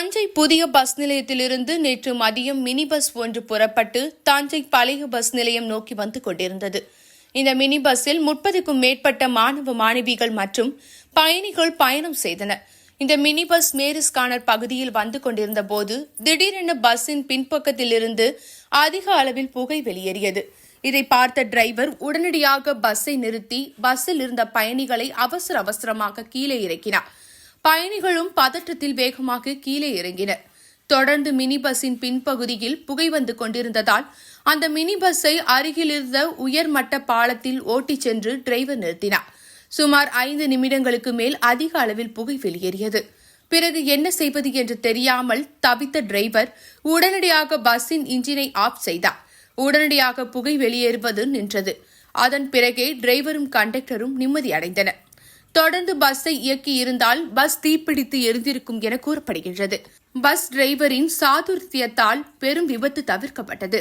தஞ்சை புதிய பஸ் நிலையத்திலிருந்து நேற்று மதியம் மினி பஸ் ஒன்று புறப்பட்டு தஞ்சை பழைய பஸ் நிலையம் நோக்கி வந்து கொண்டிருந்தது. இந்த மினி பஸ்ஸில் 30க்கும் மேற்பட்ட மாணவ மாணவிகள் மற்றும் பயணிகள் பயணம் செய்தனர். இந்த மினி பஸ் மேரிஸ் கார்னர் பகுதியில் வந்து கொண்டிருந்த போது திடீரென பஸ்ஸின் பின்பக்கத்திலிருந்து அதிக அளவில் புகை வெளியேறியது. இதை பார்த்த டிரைவர் உடனடியாக பஸ்ஸை நிறுத்தி பஸ்ஸில் இருந்த பயணிகளை அவசரமாக கீழே இறக்கினார். பயணிகளும் பதற்றத்தில் வேகமாக கீழே இறங்கினர். தொடர்ந்து மினி பஸ்ஸின் பின்பகுதியில் புகை வந்து கொண்டிருந்ததால் அந்த மினி பஸ்ஸை அருகில் இருந்த உயர்மட்ட பாலத்தில் ஓட்டிச் சென்று டிரைவர் நிறுத்தினார். சுமார் 5 நிமிடங்களுக்கு மேல் அதிக அளவில் புகை வெளியேறியது. பிறகு என்ன செய்வது என்று தெரியாமல் தவித்த டிரைவர் உடனடியாக பஸ்ஸின் இன்ஜினை ஆஃப் செய்தார். உடனடியாக புகை வெளியேறுவது நின்றது. அதன் பிறகே டிரைவரும் கண்டக்டரும் நிம்மதியடைந்தனர். தொடர்ந்து பஸ்ஸை இயக்கியிருந்தால் பஸ் தீப்பிடித்து எரிந்திருக்கும் என கூறப்படுகின்றது. பஸ் டிரைவரின் சாதுரியத்தால் பெரும் விபத்து தவிர்க்கப்பட்டது.